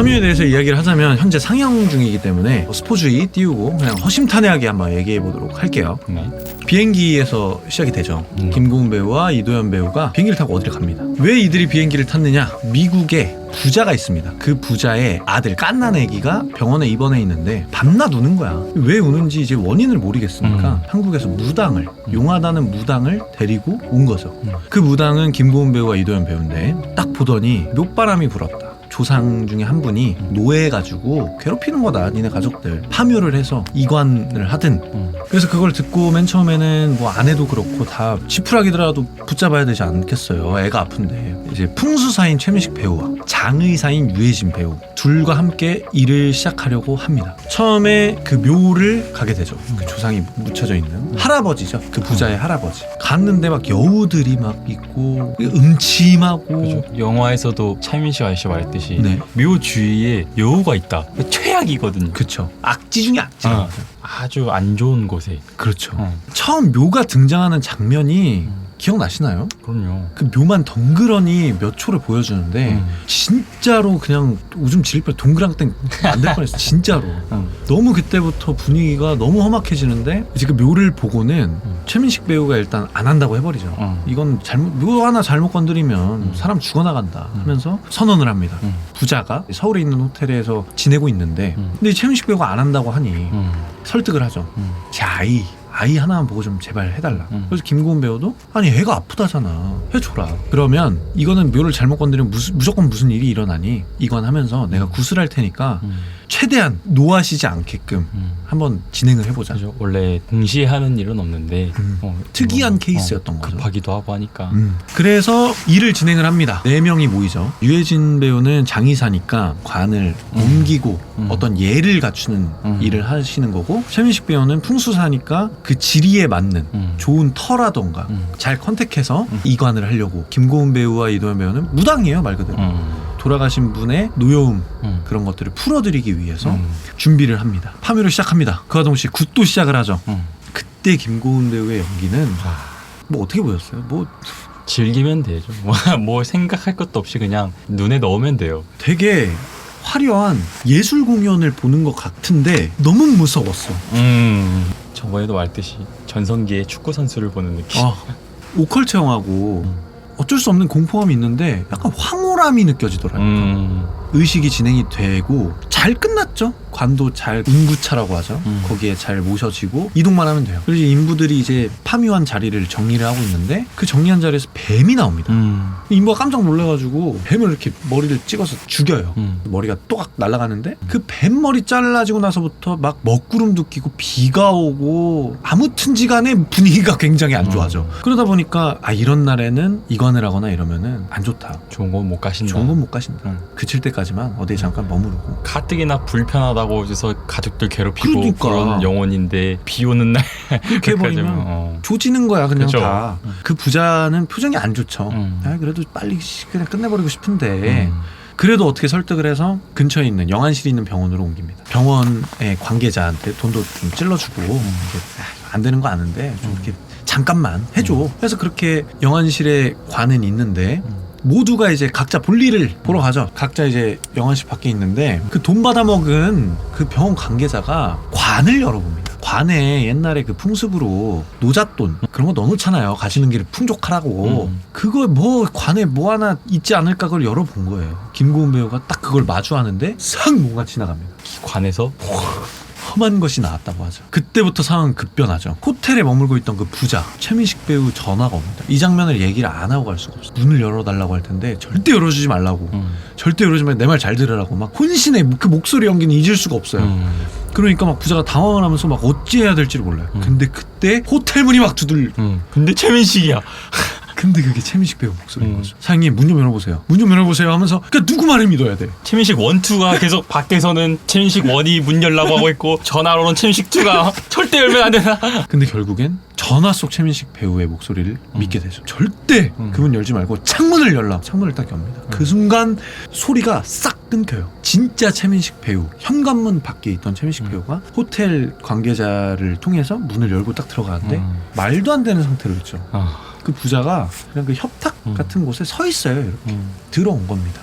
파묘에 대해서 이야기를 하자면 현재 상영 중이기 때문에 스포주의 띄우고 그냥 허심탄회하게 한번 얘기해 보도록 할게요. 네. 비행기에서 시작이 되죠. 김고은 배우와 이도현 배우가 비행기를 타고 어디를 갑니다. 왜 이들이 비행기를 탔느냐? 미국에 부자가 있습니다. 그 부자의 아들 깐난 애기가 병원에 입원해 있는데 밤낮 우는 거야. 왜 우는지 이제 원인을 모르겠으니까 한국에서 무당을, 용하다는 무당을 데리고 온 거죠. 그 무당은 김고은 배우와 이도현 배우인데 딱 보더니 묘바람이 불었다. 조상 중에 한 분이 노예해가지고 괴롭히는 거다, 니네 가족들. 파묘를 해서 이관을 하든. 그래서 그걸 듣고 맨 처음에는 뭐 아내도 그렇고 다 지푸라기더라도 붙잡아야 되지 않겠어요. 애가 아픈데. 이제 풍수사인 최민식 배우와 장의사인 유해진 배우 둘과 함께 일을 시작하려고 합니다. 처음에 그 묘를 가게 되죠. 그 조상이 묻혀져 있는 할아버지죠. 그 부자의 할아버지. 갔는데 막 여우들이 막 있고 음침하고. 그죠. 영화에서도 차민식 아저씨 말했듯이 네. 묘 주위에 여우가 있다. 최악이거든요. 그쵸. 악지 중에 악지가 아주 안 좋은 곳에. 그렇죠. 처음 묘가 등장하는 장면이 기억나시나요? 그럼요. 그 묘만 덩그러니 몇 초를 보여주는데 진짜로 그냥 오줌 지릴 뻔 동그랑땡 만들 뻔했어. 진짜로. 너무 그때부터 분위기가 너무 험악해지는데 이제 그 묘를 보고는 최민식 배우가 일단 안 한다고 해버리죠. 이건 묘 하나 잘못 건드리면 사람 죽어나간다 하면서 선언을 합니다. 부자가 서울에 있는 호텔에서 지내고 있는데 근데 최민식 배우가 안 한다고 하니 설득을 하죠. 제 아이 하나만 보고 좀 제발 해달라. 그래서 김고은 배우도 아니 애가 아프다잖아, 해줘라. 그러면 이거는 묘를 잘못 건드리면 무조건 무슨 일이 일어나니 이관하면서 내가 구슬할 테니까 최대한 노하시지 않게끔 한번 진행을 해보자. 그죠. 원래 동시에 하는 일은 없는데 특이한 케이스였던 거죠. 급하기도 하고 하니까. 그래서 일을 진행을 합니다. 4명이 모이죠. 유해진 배우는 장의사니까 관을 옮기고 어떤 예를 갖추는 일을 하시는 거고, 최민식 배우는 풍수사니까 그 지리에 맞는 좋은 터라던가 잘 컨택해서 이관을 하려고. 김고은 배우와 이도현 배우는 무당이에요, 말 그대로. 돌아가신 분의 노여움 그런 것들을 풀어드리기 위해서 준비를 합니다. 파묘를 시작합니다. 그와 동시에 굿도 시작을 하죠. 그때 김고은 배우의 연기는 뭐 어떻게 보였어요? 뭐 즐기면 되죠. 뭐 생각할 것도 없이 그냥 눈에 넣으면 돼요. 되게 화려한 예술 공연을 보는 것 같은데 너무 무서웠어. 저번에도 말했듯이 전성기의 축구 선수를 보는 느낌. 오컬 체험하고 어쩔 수 없는 공포감이 있는데 약간 황홀함이 느껴지더라고요. 의식이 진행이 되고 잘 끝났죠. 관도 잘 운구차라고 하죠. 거기에 잘 모셔지고 이동만 하면 돼요. 그래서 인부들이 이제 파묘한 자리를 정리를 하고 있는데 그 정리한 자리에서 뱀이 나옵니다. 인부가 깜짝 놀라가지고 뱀을 이렇게 머리를 찍어서 죽여요. 머리가 또각 날아가는데 그 뱀 머리 잘라지고 나서부터 막 먹구름도 끼고 비가 오고 아무튼지간에 분위기가 굉장히 안 좋아져. 그러다 보니까 이런 날에는 이관을 하거나 이러면은 안 좋다. 좋은 건 못 가신다. 좋은 건 못 가신다. 그칠 때까지만 어디에 잠깐 머무르고. 가뜩이나 불편하다고 해서 가족들 괴롭히고 그러니까. 그런 영혼인데 비 오는 날 그렇게 해버리면 조지는 거야 그냥. 그쵸. 다. 그 부자는 표정이 안 좋죠. 그래도 빨리 그냥 끝내버리고 싶은데 그래도 어떻게 설득을 해서 근처에 있는 영안실이 있는 병원으로 옮깁니다. 병원의 관계자한테 돈도 좀 찔러주고 안 되는 거 아는데 좀 이렇게 잠깐만 해줘. 그래서 그렇게 영안실에 관은 있는데 모두가 이제 각자 볼일을 보러 가죠. 각자 이제 영안실 밖에 있는데 그 돈 받아먹은 그 병원 관계자가 관을 열어봅니다. 관에 옛날에 그 풍습으로 노잣돈 그런 거 넣어놓잖아요. 가시는 길에 풍족하라고. 그거 뭐 관에 뭐 하나 있지 않을까 그걸 열어본 거예요. 김고은 배우가 딱 그걸 마주하는데 싹 뭔가 지나갑니다. 관에서 험한 것이 나왔다고 하죠. 그때부터 상황은 급변하죠. 호텔에 머물고 있던 그 부자 최민식 배우 전화가 옵니다. 이 장면을 얘기를 안 하고 갈 수가 없어. 문을 열어달라고 할 텐데 절대 열어주지 말라고. 절대 열어주지 말고 내 말 잘 들으라고. 막 혼신의 그 목소리 연기는 잊을 수가 없어요. 그러니까 막 부자가 당황을 하면서 막 어찌해야 될지를 몰라요. 근데 그때 호텔 문이 막 근데 최민식이야. 근데 그게 최민식 배우 목소리인 거죠. 사장님 문 좀 열어보세요. 문 좀 열어보세요 하면서 그러니까 누구 말을 믿어야 돼. 최민식 1, 2가 계속 밖에서는 최민식 1이 문 열라고 하고 있고 전화로는 최민식 2가 절대 열면 안 되나. 근데 결국엔 전화 속 최민식 배우의 목소리를 믿게 되죠. 절대 그 문 열지 말고 창문을 열라. 창문을 딱 엽니다. 그 순간 소리가 싹 끊겨요. 진짜 최민식 배우, 현관문 밖에 있던 최민식 배우가 호텔 관계자를 통해서 문을 열고 딱 들어가는데 말도 안 되는 상태로 있죠. 그 부자가 그냥 그 협탁 같은 곳에 서 있어요. 이렇게 들어온 겁니다.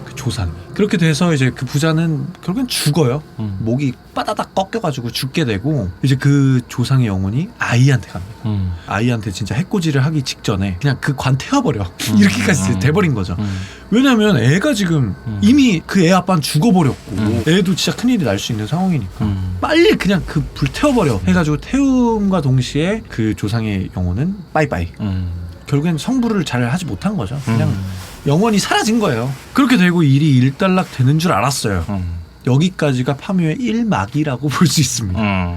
그 조상이. 그렇게 돼서 이제 그 부자는 결국엔 죽어요. 목이 빠다닥 꺾여가지고 죽게 되고 이제 그 조상의 영혼이 아이한테 갑니다. 아이한테 진짜 해코지를 하기 직전에 그냥 그 관 태워버려. 이렇게까지 돼버린 거죠. 왜냐면 애가 지금 이미 그 애 아빠는 죽어버렸고 애도 진짜 큰일이 날 수 있는 상황이니까 빨리 그냥 그 불 태워버려 해가지고 태움과 동시에 그 조상의 영혼은 빠이빠이. 결국엔 성불을 잘 하지 못한 거죠. 그냥 영원히 사라진 거예요. 그렇게 되고 일이 일단락 되는 줄 알았어요. 여기까지가 파묘의 1막이라고 볼 수 있습니다.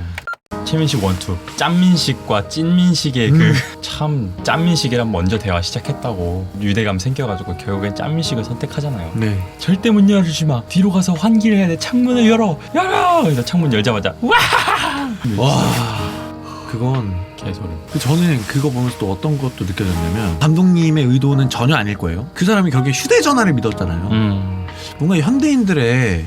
최민식 원투 짠민식과 찐민식의 그 참 짠민식이랑 먼저 대화 시작했다고 유대감 생겨가지고 결국엔 짠민식을 선택하잖아요. 네. 절대 문 열어주지 마. 뒤로 가서 환기를 해야 돼. 창문을 열어. 그래서 창문 열자마자 와. 그건 개소리. 저는 그거 보면서 또 어떤 것도 느껴졌냐면 감독님의 의도는 전혀 아닐 거예요. 그 사람이 결국에 휴대전화를 믿었잖아요. 뭔가 현대인들의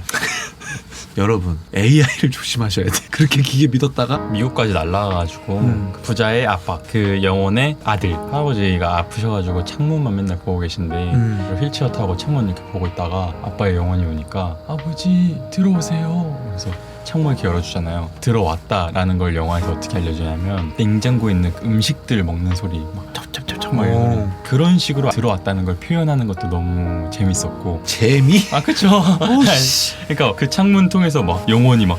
여러분 AI를 조심하셔야 돼. 그렇게 기계 믿었다가 미국까지 날라가가지고 그 부자의 아빠 그 영혼의 아들 할아버지가 아프셔가지고 창문만 맨날 보고 계신데 휠체어 타고 창문 이렇게 보고 있다가 아빠의 영혼이 오니까 아버지 들어오세요. 그래서 창문 이렇게 열어주잖아요. 들어왔다라는 걸 영화에서 어떻게 알려주냐면 냉장고에 있는 음식들 먹는 소리 막 찹찹찹찹 막 이런 소리. 그런 식으로 들어왔다는 걸 표현하는 것도 너무 재밌었고. 재미? 아 그쵸. 그러니까 그 창문 통해서 막 영혼이 막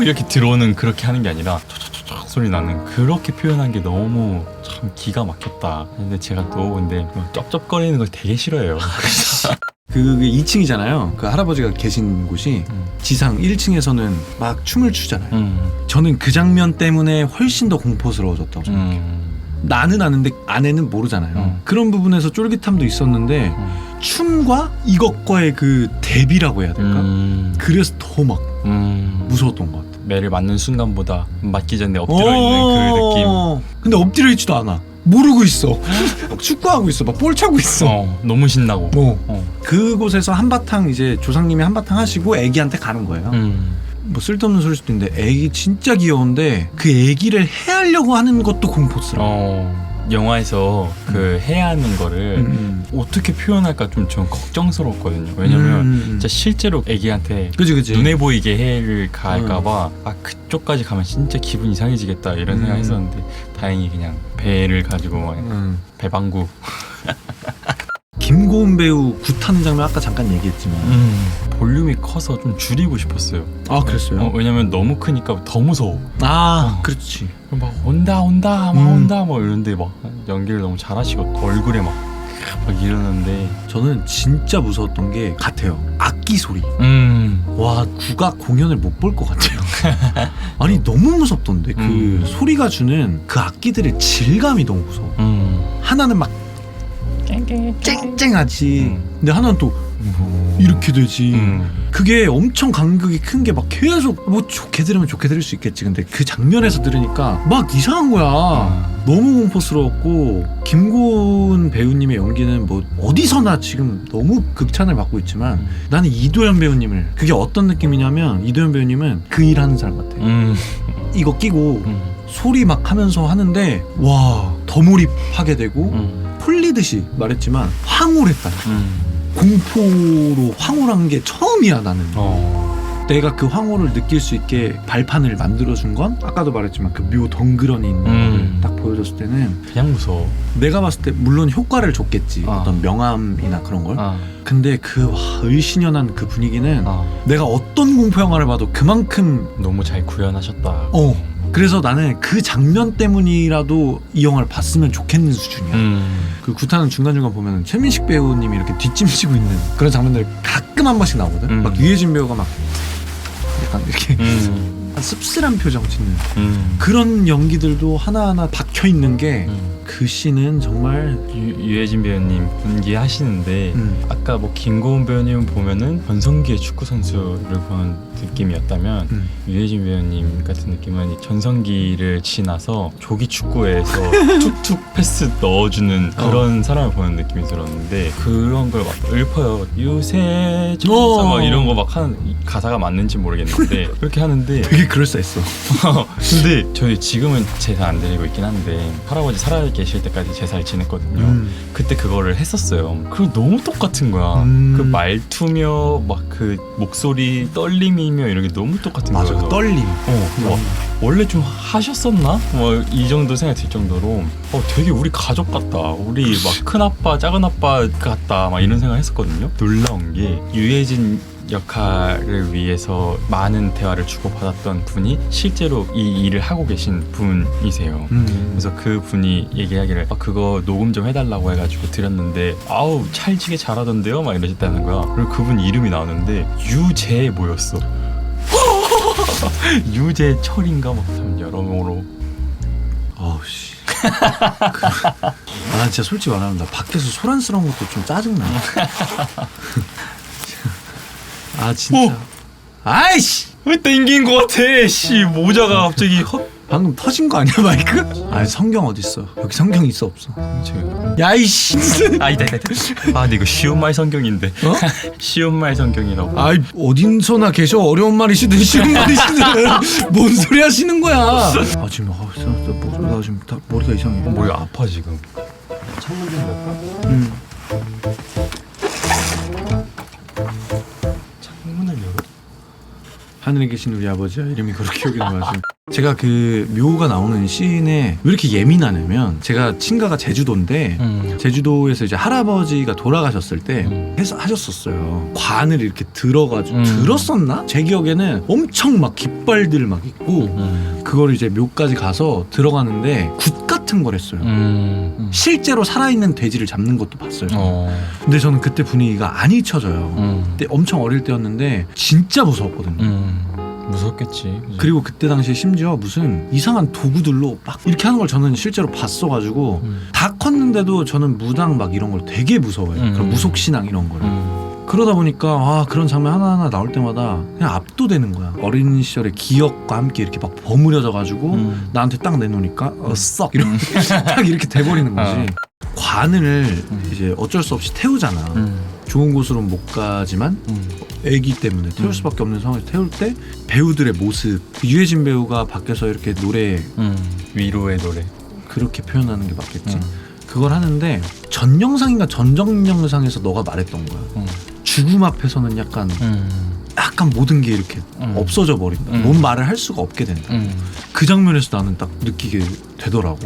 이렇게 들어오는 그렇게 하는 게 아니라 촉촉촉 소리 나는 그렇게 표현한 게 너무 참 기가 막혔다. 근데 제가 또 근데 쩝쩝거리는 걸 되게 싫어해요. 그 2층이잖아요. 그 할아버지가 계신 곳이 지상 1층에서는 막 춤을 추잖아요. 저는 그 장면 때문에 훨씬 더 공포스러워졌다고 생각해요. 나는 아는데 아내는 모르잖아요. 그런 부분에서 쫄깃함도 있었는데 춤과 이것과의 그 대비라고 해야 될까? 그래서 더 막 무서웠던 것 같아요. 매를 맞는 순간보다 맞기 전에 엎드려 있는 그 느낌. 근데 엎드려 있지도 않아. 모르고 있어. 막 축구하고 있어. 막 볼 차고 있어. 너무 신나고. 그곳에서 한바탕 이제 조상님이 한바탕 하시고 애기한테 가는 거예요. 뭐 쓸데없는 소리일 수도 있는데 애기 진짜 귀여운데 그 애기를 해하려고 하는 것도 공포스러워. 영화에서 그 해야 하는 거를 어떻게 표현할까 좀 전 걱정스러웠거든요. 왜냐면 진짜 실제로 애기한테 그치. 눈에 보이게 해를 가할까봐 아 그쪽까지 가면 진짜 기분 이상해지겠다 이런 생각했었는데 다행히 그냥 배를 가지고 막 배방구. 김고은 배우 굿하는 장면 아까 잠깐 얘기했지만 볼륨이 커서 좀 줄이고 싶었어요. 아 그랬어요? 왜냐면 너무 크니까 더 무서워. 아 그렇지. 막 온다 막 온다 뭐 이런데 막 연기를 너무 잘하시고 얼굴에 막 이러는데 저는 진짜 무서웠던 게 같아요. 악기 소리. 와 국악 공연을 못 볼 것 같아요. 아니 너무 무섭던데 그 소리가 주는 그 악기들의 질감이 너무 무서워. 하나는 막 쨍쨍하지. 근데 하나는 또 이렇게 되지. 그게 엄청 간극이 큰 게 막 계속 뭐 좋게 들으면 좋게 들을 수 있겠지. 근데 그 장면에서 들으니까 막 이상한 거야. 너무 공포스러웠고 김고은 배우님의 연기는 뭐 어디서나 지금 너무 극찬을 받고 있지만 나는 이도현 배우님을 그게 어떤 느낌이냐면 이도현 배우님은 그 일하는 사람 같아. 이거 끼고 소리 막 하면서 하는데 와 더 몰입하게 되고 풀리듯이 말했지만 황홀했다. 공포로 황홀한 게 처음이야 나는. 내가 그 황홀을 느낄 수 있게 발판을 만들어준 건 아까도 말했지만 그 묘 덩그러니 있는 거를 딱 보여줬을 때는 그냥 무서워. 내가 봤을 때 물론 효과를 줬겠지. 어떤 명암이나 그런 걸. 근데 그 을신연한 그 분위기는 내가 어떤 공포 영화를 봐도 그만큼 너무 잘 구현하셨다. 그래서 나는 그 장면 때문이라도 이 영화를 봤으면 좋겠는 수준이야. 그 굿하는 중간중간 보면 최민식 배우님이 이렇게 뒷짐지고 있는 그런 장면들 가끔 한 번씩 나오거든. 막 유해진 배우가 막 약간 이렇게 씁쓸한 표정 짓는 그런 연기들도 하나하나 박혀 있는 게 그 씬은 정말 유해진 배우님 연기하시는데 아까 뭐 김고은 배우님 보면은 전성기의 축구 선수를 보는 느낌이었다면 유해진 배우님 같은 느낌은 전성기를 지나서 조기 축구에서 툭툭 패스 넣어주는 그런 사람을 보는 느낌이 들었는데 그런 걸 막 읊어요. 유세 전사 막 이런 거 막 하는 가사가 맞는지 모르겠는데 그렇게 하는데 되게 되게 그럴싸했어. 근데 저희 지금은 제사 안 드리고 있긴 한데 할아버지 살아 계실 때까지 제사를 지냈거든요. 그때 그거를 했었어요. 그리고 너무 똑같은 거야. 그 말투며 막 그 목소리 떨림이며 이런 게 너무 똑같은 거야. 맞아, 그 떨림. 뭐 원래 좀 하셨었나? 뭐 이 정도 생각이 들 정도로 되게 우리 가족 같다. 우리 막 큰아빠 작은아빠 같다. 막 이런 생각 했었거든요. 놀라운 게 유해진 역할을 위해서 많은 대화를 주고받았던 분이 실제로 이 일을 하고 계신 분이세요. 그래서 그 분이 얘기하기를 그거 녹음 좀 해달라고 해가지고 드렸는데 아우 찰지게 잘하던데요? 막 이러셨다는 거야. 그리고 그분 이름이 나오는데 유재 뭐였어? 유재철인가 막 참 여러모로. 어우씨. 난 진짜 솔직히 말하면 나 밖에서 소란스러운 것도 좀 짜증나. 아 진짜. 아이씨. 왜 땡긴 거 같아? 씨 모자가 갑자기 방금 터진 거 아니야 마이크? 아니 성경 어딨어? 여기 성경 있어 없어? 야이씨. 있다. 근데 이거 쉬운 말 성경인데. 쉬운 말 성경이라고. 아이 어딘서나 계셔. 어려운 말이시든 쉬운 말이시든 뭔 소리 하시는 거야? 아 지금 나 지금 다 머리가 이상해. 머리가 아파 지금. 창문 좀 열까? 창문을 열어? 하늘에 계신 우리 아버지야 이름이 그렇게 기억이 나가지고 제가 그 묘가 나오는 씬에 왜 이렇게 예민하냐면 제가 친가가 제주도인데 제주도에서 이제 할아버지가 돌아가셨을 때 하셨었어요. 관을 이렇게 들어가지고 들었었나? 제 기억에는 엄청 막 깃발들 막 있고 그걸 이제 묘까지 가서 들어가는데 굿 같은 걸 했어요. 실제로 살아있는 돼지를 잡는 것도 봤어요. 근데 저는 그때 분위기가 안 잊혀져요. 그때 엄청 어릴 때였는데 진짜 무서웠거든요. 무섭겠지. 그치? 그리고 그때 당시에 심지어 무슨 이상한 도구들로 막 이렇게 하는 걸 저는 실제로 봤어가지고 다 컸는데도 저는 무당 막 이런 걸 되게 무서워해요. 그런 무속신앙 이런 거를. 그러다 보니까 그런 장면 하나하나 나올 때마다 그냥 압도되는 거야. 어린 시절의 기억과 함께 이렇게 막 버무려져가지고 나한테 딱 내놓으니까 썩 이렇게 딱 이렇게 돼버리는 거지. 관을 이제 어쩔 수 없이 태우잖아. 좋은 곳으로는 못 가지만 애기 때문에 태울 수밖에 없는 상황에서 태울 때 배우들의 모습, 유해진 배우가 밖에서 이렇게 노래 위로의 노래 그렇게 표현하는 게 맞겠지. 그걸 하는데 전 영상인가 전전 영상에서 너가 말했던 거야. 죽음 앞에서는 약간 모든 게 이렇게 없어져 버린다. 뭔 말을 할 수가 없게 된다. 그 장면에서 나는 딱 느끼게 되더라고.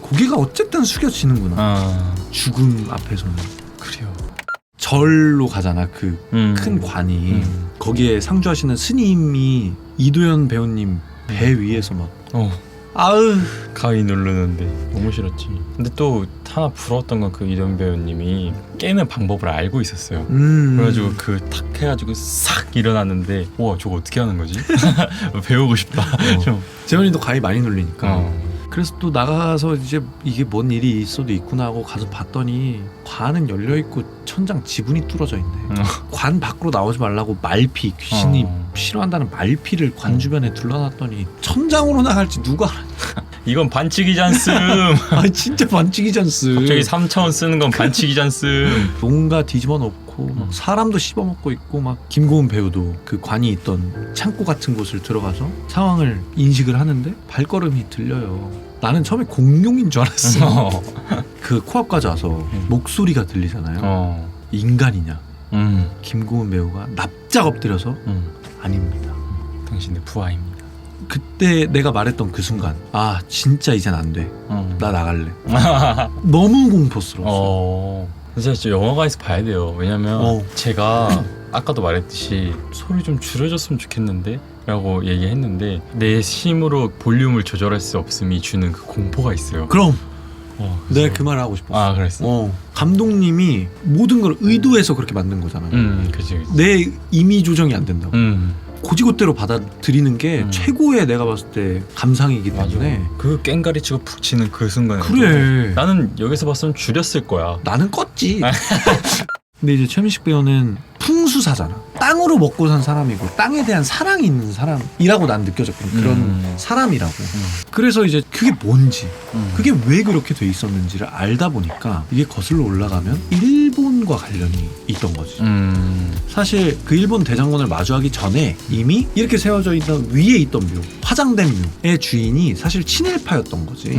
고개가 어쨌든 숙여지는구나. 죽음 앞에서는. 그래요. 절로 가잖아. 그 큰 관이 거기에 상주하시는 스님이 이도현 배우님 배 위에서 막 아으 가위 누르는데 너무 싫었지. 근데 또 하나 부러웠던 건 그 이도현 배우님이 깨는 방법을 알고 있었어요. 그래가지고 그 탁 해가지고 싹 일어났는데 와 저거 어떻게 하는 거지? 배우고 싶다. 재현이도 가위 많이 눌리니까. 그래서 또 나가서 이제 이게 뭔 일이 있어도 있구나 하고 가서 봤더니 관은 열려있고 천장 지붕이 뚫어져 있네. 관 밖으로 나오지 말라고 말피, 귀신이 싫어한다는 말피를 관 주변에 둘러놨더니 천장으로 나갈지 누가 알아. 이건 반칙이잖음. 아 진짜 반칙이잖스. 갑자기 3차원 쓰는 건 반칙이잖음. 뭔가 뒤집어 놓고 막 사람도 씹어먹고 있고 막 김고은 배우도 그 관이 있던 창고 같은 곳을 들어가서 상황을 인식을 하는데 발걸음이 들려요. 나는 처음에 공룡인 줄 알았어. 그 코앞까지 와서 목소리가 들리잖아요. 인간이냐? 김고은 배우가 납작 엎드려서 아닙니다. 당신의 부하입니다. 그때 내가 말했던 그 순간 진짜 이젠 안 돼. 나 나갈래. 너무 공포스러웠어. 진짜 영화관에서 봐야 돼요. 왜냐면 제가 아까도 말했듯이 소리 좀 줄여줬으면 좋겠는데 라고 얘기했는데 내 힘으로 볼륨을 조절할 수 없음이 주는 그 공포가 있어요. 그럼 내가 그 말을 하고 싶었어. 그랬어? 감독님이 모든 걸 의도해서 그렇게 만든 거잖아. 그치. 내 이미 조정이 안 된다고. 고지고대로 받아들이는 게 최고의 내가 봤을 때 감상이기 때문에. 맞아. 그 깽가리 치고 푹 치는 그 순간에 그래. 나는 여기서 봤으면 줄였을 거야. 나는 껐지. 근데 이제 최민식 배우는 풍수사잖아. 딴 땅으로 먹고 산 사람이고 땅에 대한 사랑이 있는 사람이라고 난 느껴졌거든. 그런 사람이라고. 그래서 이제 그게 뭔지 그게 왜 그렇게 돼 있었는지를 알다 보니까 이게 거슬러 올라가면 일본과 관련이 있던 거지. 사실 그 일본 대장군을 마주하기 전에 이미 이렇게 세워져 있던 위에 있던 묘, 화장된 묘의 주인이 사실 친일파였던 거지.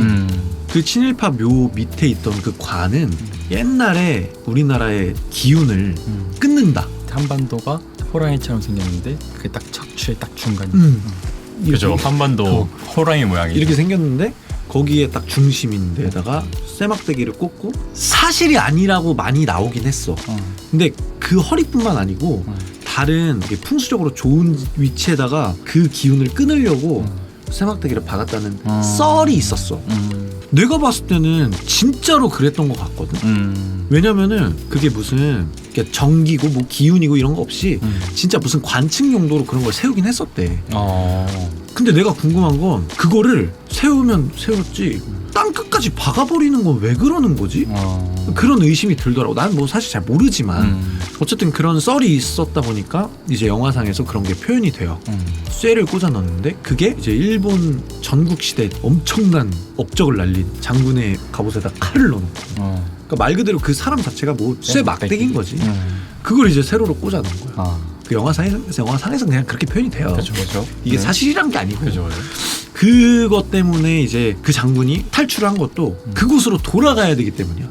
그 친일파 묘 밑에 있던 그 관은 옛날에 우리나라의 기운을 끊는다. 한반도가 호랑이처럼 생겼는데 그게 딱 척추의 딱 중간이. 이렇게, 그죠. 한반도 호랑이 모양이 이렇게 생겼는데 거기에 딱 중심인 데다가 쇠막대기를 꽂고 사실이 아니라고 많이 나오긴 했어. 근데 그 허리뿐만 아니고 다른 이게 풍수적으로 좋은 위치에다가 그 기운을 끊으려고 쇠막대기를 박았다는 썰이 있었어. 내가 봤을 때는 진짜로 그랬던 것 같거든. 왜냐면은 그게 무슨 전기고 뭐 기운이고 이런 거 없이 진짜 무슨 관측 용도로 그런 걸 세우긴 했었대. 근데 내가 궁금한 건 그거를 세우면 세웠지 땅 끝까지 박아버리는 건 왜 그러는 거지? 그런 의심이 들더라고. 난 뭐 사실 잘 모르지만 어쨌든 그런 썰이 있었다 보니까 이제 영화상에서 그런 게 표현이 돼요. 쇠를 꽂아 넣었는데 그게 이제 일본 전국 시대 엄청난 업적을 날린 장군의 갑옷에다 칼을 넣어놓고 그러니까 말 그대로 그 사람 자체가 뭐 쇠 막대기인 거지. 그걸 이제 세로로 꽂아 놓은 거야. 그 영화상에서 그냥 그렇게 표현이 돼요. 그죠. 이게 사실이란 게 아니고. 그죠. 그것 때문에 이제 그 장군이 탈출을 한 것도 그곳으로 돌아가야 되기 때문이야.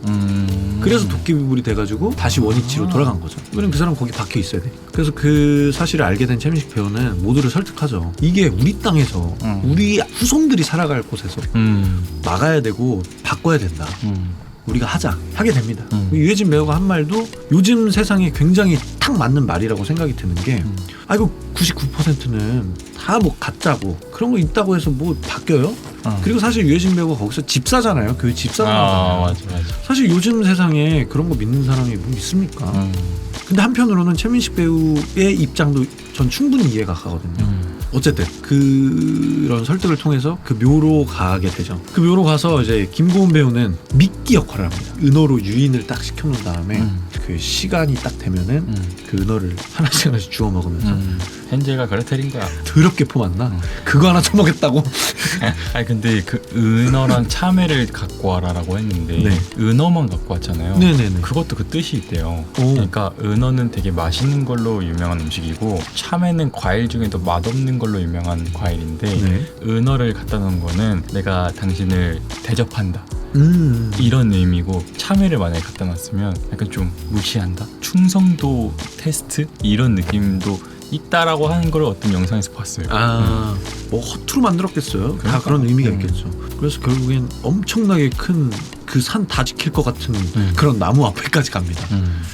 그래서 도깨비불이 돼가지고 다시 원위치로 돌아간 거죠. 왜냐면 그 사람 거기 박혀 있어야 돼. 그래서 그 사실을 알게 된 최민식 배우는 모두를 설득하죠. 이게 우리 땅에서 우리 후손들이 살아갈 곳에서 막아야 되고 바꿔야 된다. 우리가 하게 됩니다. 유해진 배우가 한 말도 요즘 세상에 굉장히 딱 맞는 말이라고 생각이 드는 게 아이고 99%는 다 뭐 가짜고 그런 거 있다고 해서 뭐 바뀌어요? 그리고 사실 유해진 배우가 거기서 집사잖아요. 교회 집사로 나오잖아요. 맞아. 사실 요즘 세상에 그런 거 믿는 사람이 뭐 있습니까? 근데 한편으로는 최민식 배우의 입장도 전 충분히 이해가 가거든요. 어쨌든 그런 설득을 통해서 그 묘로 가게 되죠. 그 묘로 가서 이제 김고은 배우는 미끼 역할을 합니다. 은어로 유인을 딱 시켜놓은 다음에 그 시간이 딱 되면은 그 은어를 하나씩 주워 먹으면서 헨젤과 그레텔인 거야. 더럽게 포만나. 그거 하나 처먹겠다고. 아니 근데 그 은어랑 참외를 갖고 와라라고 했는데 네. 은어만 갖고 왔잖아요. 네네네. 그것도 그 뜻이 있대요. 오. 그러니까 은어는 되게 맛있는 걸로 유명한 음식이고 참외는 과일 중에도 맛없는 걸로 유명한 과일인데 네. 은어를 갖다 놓은 거는 내가 당신을 대접한다. 이런 의미고 참외를 만약에 갖다 놨으면 약간 좀 무시한다. 충성도 테스트 이런 느낌도 있다라고 하는 걸 어떤 영상에서 봤어요. 뭐 허투루 만들었겠어요. 다 그러니까. 그런 의미가 있겠죠. 그래서 결국엔 엄청나게 큰 그 산 다 지킬 것 같은 그런 나무 앞에까지 갑니다.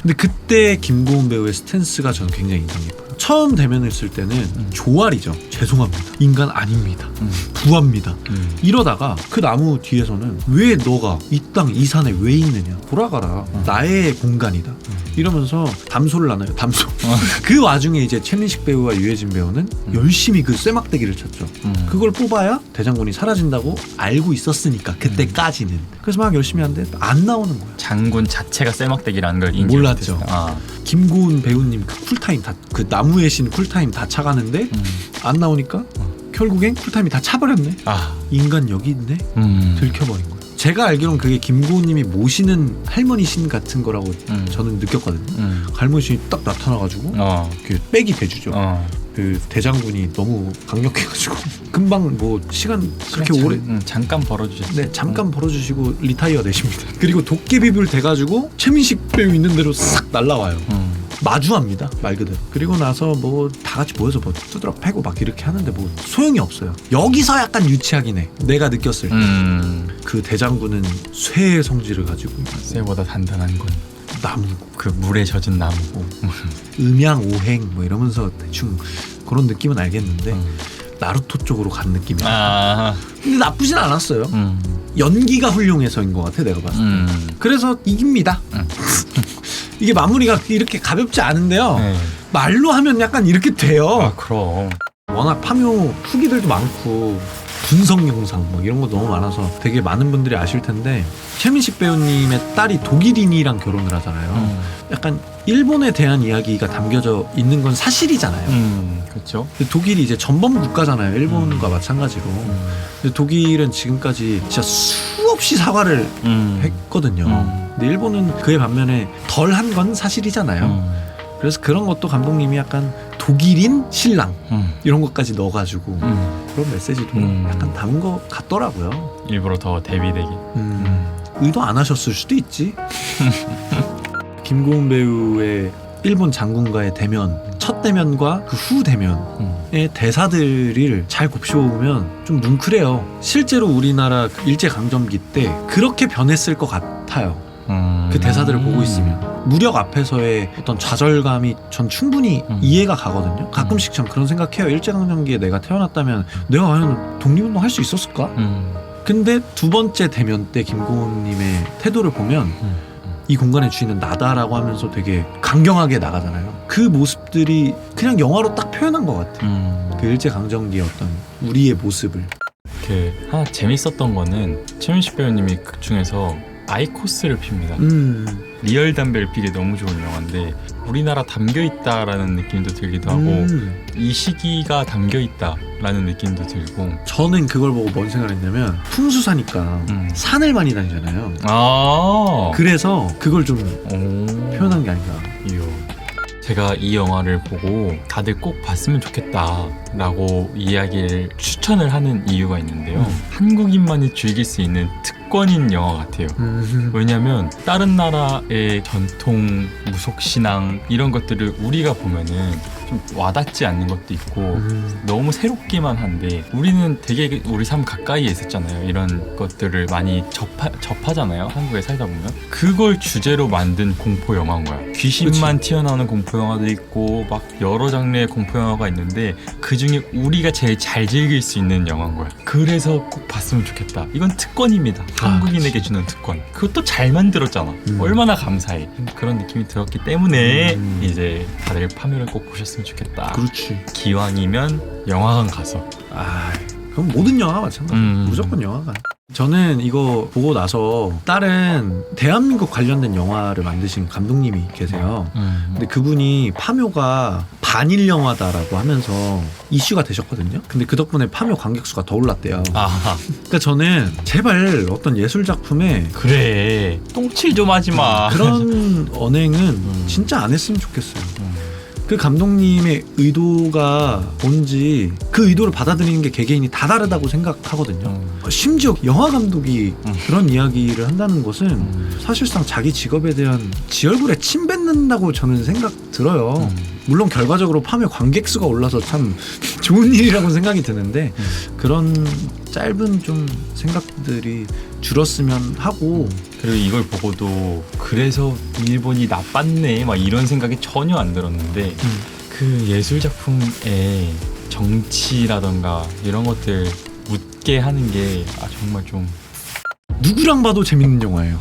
근데 그때 김고은 배우의 스탠스가 저는 굉장히 인상 깊어요. 처음 대면했을 때는 조알이죠. 죄송합니다. 인간 아닙니다. 부합니다. 이러다가 그 나무 뒤에서는 왜 너가 이 땅 이 산에 왜 있느냐. 돌아가라. 나의 공간이다. 이러면서 담소를 나눠요. 담소. 그 와중에 이제 최민식 배우와 유해진 배우는 열심히 그 쇠막대기를 쳤죠. 그걸 뽑아야 대장군이 사라진다고 알고 있었으니까 그때까지는. 그래서 막 열심히 하는데 안 나오는 거예요. 장군 자체가 쇠막대기라는 걸 인지 몰랐죠. 못했어요. 김고은 배우님 그 쿨타임 다 그 나무의 신 쿨타임 다 차가는데 안 나오니까 결국엔 쿨타임이 다 차버렸네. 인간 여기 있네. 들켜버린 거예요. 제가 알기로는 그게 김고은님이 모시는 할머니 신 같은 거라고 저는 느꼈거든요. 할머니 신이 딱 나타나가지고 그 백이 돼주죠. 그 대장군이 너무 강력해가지고 금방 뭐 시간 그렇게 오래 잠깐 벌어주셨어요. 네 잠깐 벌어주시고 리타이어 되십니다. 그리고 도깨비불 돼가지고 최민식 배우 있는 대로 싹 날라와요. 마주합니다 말 그대로. 그리고 나서 뭐 다 같이 모여서 뭐 두드러 패고 막 이렇게 하는데 뭐 소용이 없어요. 여기서 약간 유치하긴 해. 내가 느꼈을 때 그 대장군은 쇠의 성질을 가지고 쇠보다 단단한 건 나무고 그 물에 젖은 나무고 음양오행 뭐 이러면서 대충 그런 느낌은 알겠는데 나루토 쪽으로 간 느낌이야. 근데 나쁘진 않았어요. 연기가 훌륭해서인 것 같아 내가 봤을 때. 그래서 이깁니다. 이게 마무리가 이렇게 가볍지 않은데요. 말로 하면 약간 이렇게 돼요. 그럼. 워낙 파묘 후기들도 많고 분석 영상 뭐 이런 거 너무 많아서 되게 많은 분들이 아실 텐데 최민식 배우님의 딸이 독일인이랑 결혼을 하잖아요. 약간 일본에 대한 이야기가 담겨져 있는 건 사실이잖아요. 그렇죠. 근데 독일이 이제 전범 국가잖아요. 일본과 마찬가지로. 근데 독일은 지금까지 진짜 수없이 사과를 했거든요. 근데 일본은 그에 반면에 덜 한 건 사실이잖아요. 그래서 그런 것도 감독님이 약간 독일인 신랑 이런 것까지 넣어가지고 그런 메시지도 약간 담은 것 같더라고요. 일부러 더 대비되게. 의도 안 하셨을 수도 있지. 김고은 배우의 일본 장군과의 대면, 첫 대면과 그 후 대면의 대사들을 잘 곱씹어보면 좀 뭉클해요. 실제로 우리나라 일제강점기 때 그렇게 변했을 것 같아요. 그 대사들을 보고 있으면 무력 앞에서의 어떤 좌절감이 전 충분히 이해가 가거든요. 가끔씩 전 그런 생각해요. 일제강점기에 내가 태어났다면 내가 과연 독립운동 할 수 있었을까? 근데 두 번째 대면 때 김고은님의 태도를 보면 이 공간의 주인은 나다라고 하면서 되게 강경하게 나가잖아요. 그 모습들이 그냥 영화로 딱 표현한 것 같아요. 그 일제강점기의 어떤 우리의 모습을. 그 하나 재밌었던 거는 최민식 배우님이 극 중에서 아이코스를 핍니다. 리얼 담배를 피기 너무 좋은 영화인데 우리나라 담겨있다라는 느낌도 들기도 하고 이 시기가 담겨있다라는 느낌도 들고. 저는 그걸 보고 뭔 생각을 했냐면 풍수사니까 산을 많이 다니잖아요. 그래서 그걸 좀 표현한 게 아닌가. 제가 이 영화를 보고 다들 꼭 봤으면 좋겠다라고 이야기를 추천을 하는 이유가 있는데요. 한국인만이 즐길 수 있는 특권인 영화 같아요. 왜냐면 다른 나라의 전통, 무속신앙 이런 것들을 우리가 보면은 좀 와닿지 않는 것도 있고 너무 새롭기만 한데 우리는 되게 우리 삶 가까이에 있었잖아요. 이런 것들을 많이 접하잖아요. 한국에 살다 보면. 그걸 주제로 만든 공포 영화인 거야. 귀신만 그치. 튀어나오는 공포 영화도 있고 막 여러 장르의 공포 영화가 있는데 그중에 우리가 제일 잘 즐길 수 있는 영화인 거야. 그래서 꼭 봤으면 좋겠다. 이건 특권입니다. 한국인에게 주는 특권. 그것도 잘 만들었잖아. 얼마나 감사해. 그런 느낌이 들었기 때문에 이제 다들 파묘를 꼭 보셨으면 좋겠다. 그렇지. 기왕이면 영화관 가서. 그럼 모든 영화가 마찬가지. 무조건 영화관. 저는 이거 보고 나서 다른 대한민국 관련된 영화를 만드신 감독님이 계세요. 근데 그분이 파묘가 반일 영화다라고 하면서 이슈가 되셨거든요. 근데 그 덕분에 파묘 관객 수가 더 올랐대요. 그러니까 저는 제발 어떤 예술 작품에 그래 똥칠 좀 하지 마. 그런 언행은 진짜 안 했으면 좋겠어요. 그 감독님의 의도가 뭔지 그 의도를 받아들이는 게 개개인이 다 다르다고 생각하거든요. 심지어 영화 감독이 그런 이야기를 한다는 것은 사실상 자기 직업에 대한 지 얼굴에 침 뱉는다고 저는 생각 들어요. 물론 결과적으로 파묘 관객 수가 올라서 참 좋은 일이라고 생각이 드는데 그런 짧은 좀 생각들이 줄었으면 하고. 그리고 이걸 보고도 그래서 일본이 나빴네 막 이런 생각이 전혀 안 들었는데 그 예술 작품에 정치라던가 이런 것들 묻게 하는 게 정말 좀 누구랑 봐도 재밌는 영화예요.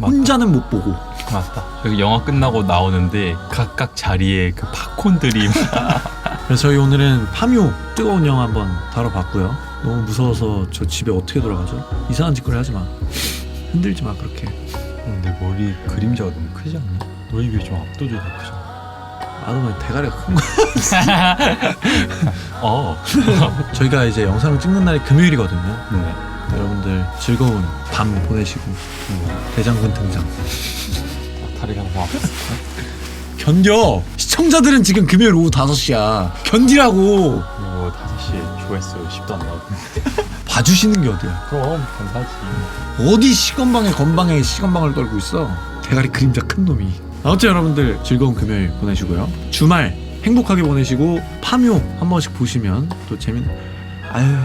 혼자는 못 보고. 맞다. 여기 영화 끝나고 나오는데 각각 자리에 그 팝콘들이 그래서 저희 오늘은 파묘 뜨거운 영화 한번 다뤄봤고요. 너무 무서워서 저 집에 어떻게 돌아가죠? 이상한 짓거리 하지 마. 흔들지 마 그렇게. 내 머리 그림자가 너무 크지 않나? 너에 비해 좀 압도적으로 크잖아. 아동은 대가리가 큰 거. 저희가 이제 영상을 찍는 날이 금요일이거든요. 네. 여러분들 즐거운 밤 보내시고 대장군 등장. 다리가 너무 아팠어. 견뎌. 시청자들은 지금 금요일 오후 5시야. 견디라고. 이거 5시에 조회수 10도 안 나오던데. 봐주시는 게 어디야. 그럼 감사하지. 어디 시건방에 건방에 시건방을 떨고 있어. 대가리 그림자 큰 놈이. 아무튼 여러분들 즐거운 금요일 보내시고요. 주말 행복하게 보내시고 파묘 한 번씩 보시면 또 재밌는. 아유.